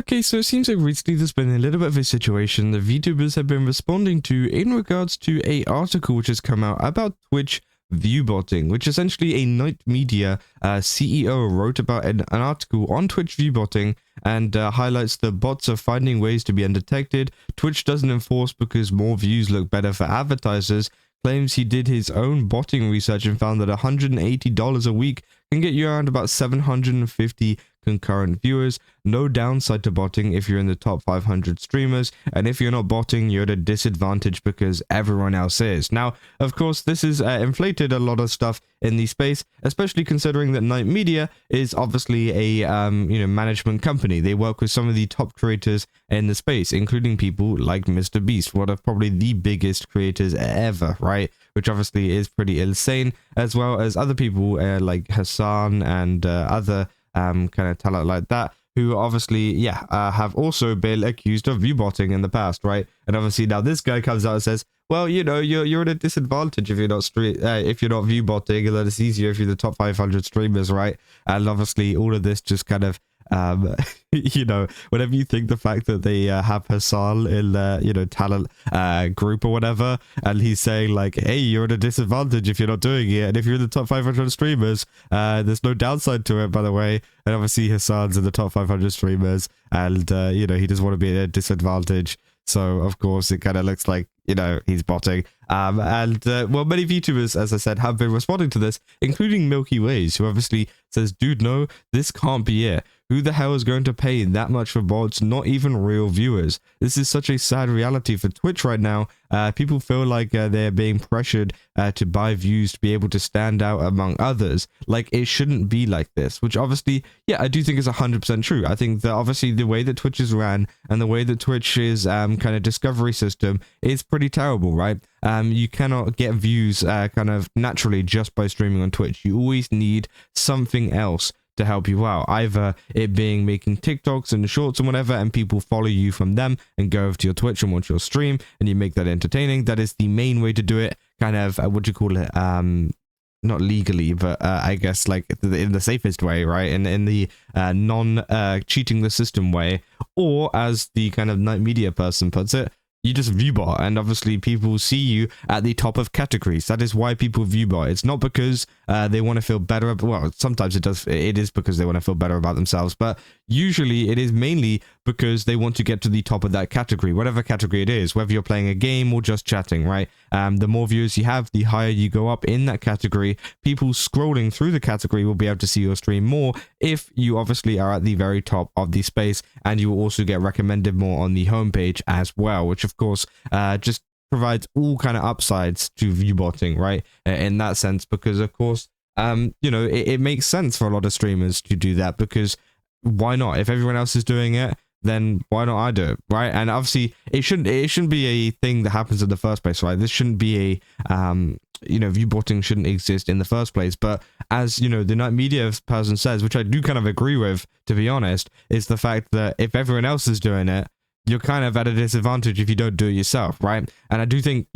Okay, so it seems like recently there's been a little bit of a situation that VTubers have been responding to in regards to a article which has come out about Twitch Viewbotting, which essentially a Night Media CEO wrote about an article on Twitch Viewbotting and highlights the bots are finding ways to be undetected. Twitch doesn't enforce because more views look better for advertisers. Claims he did his own botting research and found that $180 a week can get you around about 750 concurrent viewers. No downside to botting if you're in the top 500 streamers, and if you're not botting, you're at a disadvantage because everyone else is. Now, of course, this has inflated a lot of stuff in the space, especially considering that Night Media is obviously a management company. They work with some of the top creators in the space, including people like Mr. Beast, one of probably the biggest creators ever, right? Which obviously is pretty insane, as well as other people like Hassan and other kind of talent like that, who obviously, have also been accused of viewbotting in the past, right? And obviously now this guy comes out and says, well, you know, you're at a disadvantage if you're not viewbotting, and then it's easier if you're the top 500 streamers, right? And obviously all of this just kind of whenever you think the fact that they have Hassan in the talent group or whatever, and he's saying like, hey, you're at a disadvantage if you're not doing it, and if you're in the top 500 streamers, there's no downside to it, by the way. And obviously Hassan's in the top 500 streamers, and he doesn't want to be at a disadvantage, so of course it kind of looks like he's botting. Well, many VTubers, as I said, have been responding to this, including miilkywayz, who obviously says, dude, no, this can't be it. Who the hell is going to pay that much for bots? Not even real viewers. This is such a sad reality for Twitch right now. People feel like they're being pressured to buy views to be able to stand out among others. Like, it shouldn't be like this, which obviously, I do think is 100% true. I think that obviously the way that Twitch is ran and the way that Twitch's kind of discovery system is pretty terrible, right? You cannot get views kind of naturally just by streaming on Twitch. You always need something else to help you out, either it being making TikToks and shorts and whatever, and people follow you from them and go over to your Twitch and watch your stream, and you make that entertaining. That is the main way to do it, kind of not legally, but I guess like in the safest way, right? In the non-cheating the system way, or as the kind of Night Media person puts it, you just viewbot, and obviously people see you at the top of categories. That is why people viewbot. It's not because they want to feel better. Well, sometimes it is because they want to feel better about themselves, but usually it is mainly because they want to get to the top of that category, whatever category it is, whether you're playing a game or just chatting, right? The more viewers you have, the higher you go up in that category. People scrolling through the category will be able to see your stream more if you obviously are at the very top of the space, and you will also get recommended more on the homepage as well, which of course just provides all kind of upsides to viewbotting, right? In that sense, because of course it makes sense for a lot of streamers to do that, because why not? If everyone else is doing it, then why not I do it, right? And obviously it shouldn't be a thing that happens in the first place, right? This shouldn't be a viewbotting shouldn't exist in the first place. But as the Night Media person says, which I do kind of agree with, to be honest, is the fact that if everyone else is doing it, you're kind of at a disadvantage if you don't do it yourself, right? And I do think,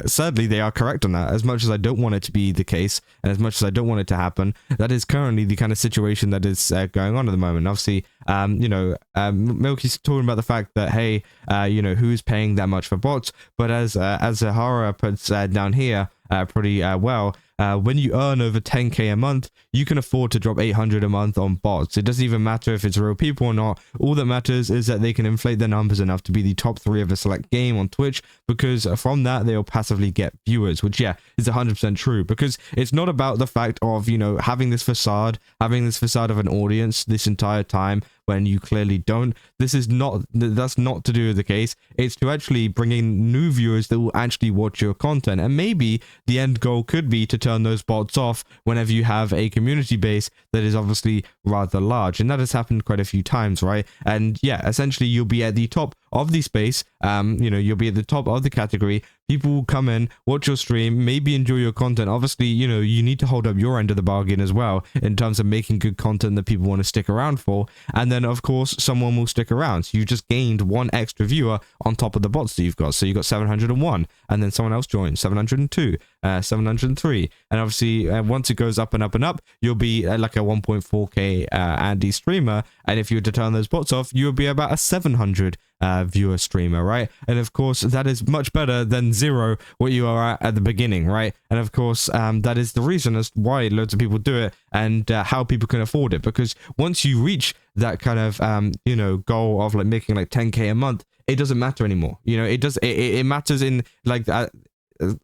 sadly, they are correct on that. As much as I don't want it to be the case, and as much as I don't want it to happen, that is currently the kind of situation that is going on at the moment. Obviously, Milky's talking about the fact that, hey, who's paying that much for bots? But as Zahara puts down here pretty well, when you earn over 10k a month, you can afford to drop 800 a month on bots. It doesn't even matter if it's real people or not. All that matters is that they can inflate their numbers enough to be the top 3 of a select game on Twitch, because from that they'll passively get viewers, which is 100% true, because it's not about the fact of having this facade of an audience this entire time when you clearly don't. That's not to do with the case. It's to actually bring in new viewers that will actually watch your content, and maybe the end goal could be to turn those bots off whenever you have a community base that is obviously rather large, and that has happened quite a few times, right? And essentially you'll be at the top of the space, you'll be at the top of the category. People will come in, watch your stream, maybe enjoy your content. Obviously, you need to hold up your end of the bargain as well in terms of making good content that people want to stick around for. And then, of course, someone will stick around. So you just gained one extra viewer on top of the bots that you've got. So you got 701, and then someone else joined, 702, 703. And obviously, once it goes up and up and up, you'll be like a 1.4k Andy streamer. And if you were to turn those bots off, you would be about a 700 viewer streamer, right? And of course, that is much better than 0, what you are at the beginning, right? And of course, that is the reason as why loads of people do it, and how people can afford it. Because once you reach that kind of you know, goal of like making like 10k a month, it doesn't matter anymore. You know, it matters in like that.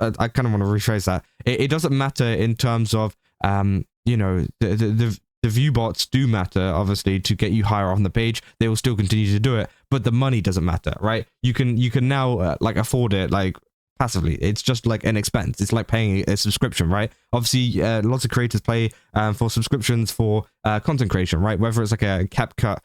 I kind of want to rephrase that. It doesn't matter in terms of you know, the view bots do matter, obviously, to get you higher on the page. They will still continue to do it, but the money doesn't matter, right? You can now like afford it like passively. It's just like an expense. It's like paying a subscription, right? Obviously, lots of creators pay for subscriptions for content creation, right? Whether it's like a CapCut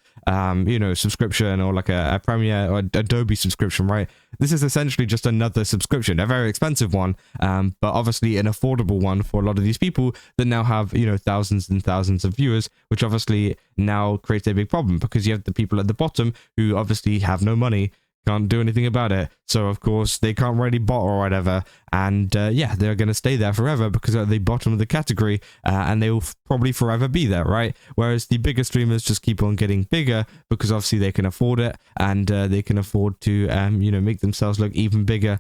you know, subscription, or like a Premiere or Adobe subscription, right? This is essentially just another subscription, a very expensive one, but obviously an affordable one for a lot of these people that now have, you know, thousands and thousands of viewers, which obviously now creates a big problem, because you have the people at the bottom who obviously have no money, can't do anything about it, so of course they can't really bot or whatever, and yeah, they're going to stay there forever because they're at the bottom of the category, and they will probably forever be there, right? Whereas the bigger streamers just keep on getting bigger, because obviously they can afford it, and they can afford to you know, make themselves look even bigger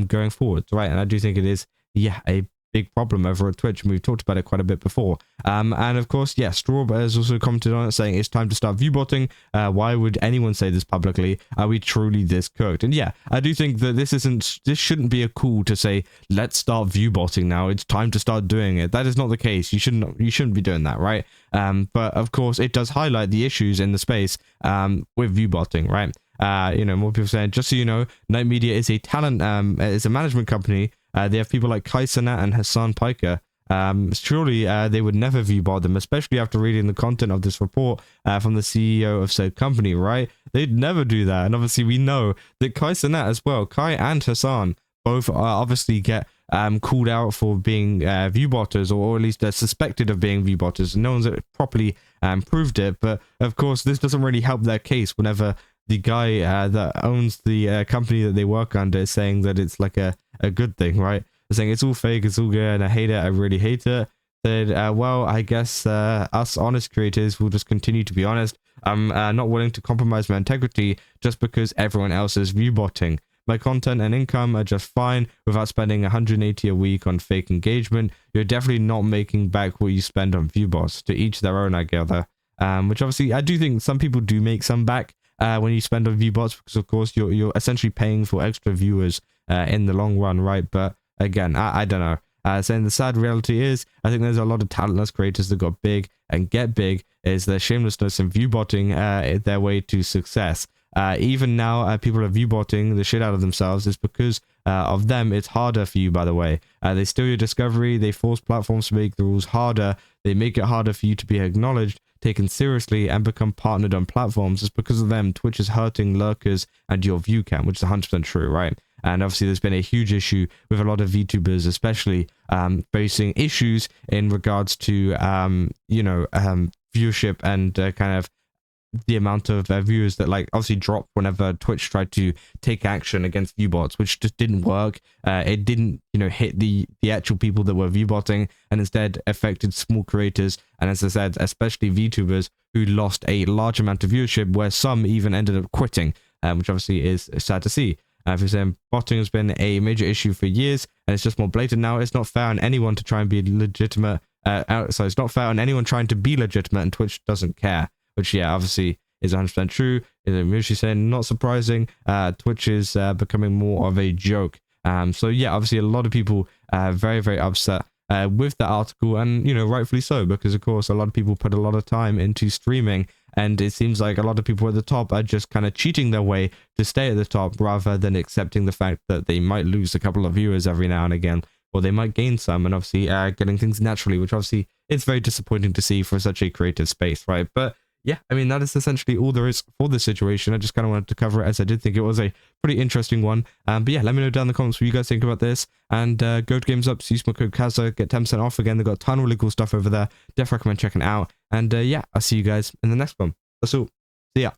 going forward, right? And I do think it is, yeah, a big problem over at Twitch, and we've talked about it quite a bit before. And of course, yeah, Straw has also commented on it, saying it's time to start viewbotting. Why would anyone say this publicly? Are we truly this cooked? And yeah, I do think that this shouldn't be a call to say, let's start viewbotting now, it's time to start doing it. That is not the case. You shouldn't be doing that, right? But of course, it does highlight the issues in the space with viewbotting, right? You know, more people saying, just so you know, Night Media is a talent, is a management company. They have people like Kai Cenat and Hassan Piker. Surely they would never viewbot them, especially after reading the content of this report from the CEO of said company, right? They'd never do that. And obviously we know that Kai Cenat as well, Kai and Hassan, both obviously get called out for being viewbotters, or at least they're suspected of being viewbotters. No one's properly proved it, but of course this doesn't really help their case whenever the guy that owns the company that they work under is saying that it's like a good thing, right? They're saying it's all fake, it's all good, and I hate it, I really hate it. Said, well, I guess us honest creators will just continue to be honest. I'm not willing to compromise my integrity just because everyone else is viewbotting. My content and income are just fine without spending 180 a week on fake engagement. You're definitely not making back what you spend on viewbots. To each their own, I gather. Which obviously, I do think some people do make some back when you spend on viewbots, because of course you're essentially paying for extra viewers in the long run, right? But again, I don't know. Saying the sad reality is, I think there's a lot of talentless creators that got big and get big, is their shamelessness and viewbotting their way to success. Even now, people are viewbotting the shit out of themselves. It's because of them. It's harder for you, by the way. They steal your discovery. They force platforms to make the rules harder. They make it harder for you to be acknowledged, taken seriously, and become partnered on platforms. It's because of them Twitch is hurting lurkers and your view count, which is 100% true, right? And obviously there's been a huge issue with a lot of VTubers, especially facing issues in regards to you know, viewership and kind of the amount of viewers that like obviously dropped whenever Twitch tried to take action against viewbots, which just didn't work. It didn't, you know, hit the actual people that were viewbotting, and instead affected small creators, and as I said, especially VTubers, who lost a large amount of viewership, where some even ended up quitting, which obviously is sad to see. If you're saying botting has been a major issue for years, and it's just more blatant now. It's not fair on anyone to try and be legitimate. So it's not fair on anyone trying to be legitimate, and Twitch doesn't care. Which, yeah, obviously is 100% true. Mushi saying, not surprising. Twitch is becoming more of a joke. So yeah, obviously a lot of people very, very upset with the article, and you know, rightfully so, because of course a lot of people put a lot of time into streaming, and it seems like a lot of people at the top are just kind of cheating their way to stay at the top, rather than accepting the fact that they might lose a couple of viewers every now and again, or they might gain some, and obviously getting things naturally, which obviously it's very disappointing to see for such a creative space, right? But yeah, I mean, that is essentially all there is for this situation. I just kind of wanted to cover it, as I did think it was a pretty interesting one. But yeah, let me know down in the comments what you guys think about this. And go to Games Up, use my code Kazza, get 10% off again. They've got a ton of really cool stuff over there. Definitely recommend checking it out. And yeah, I'll see you guys in the next one. That's all. See ya.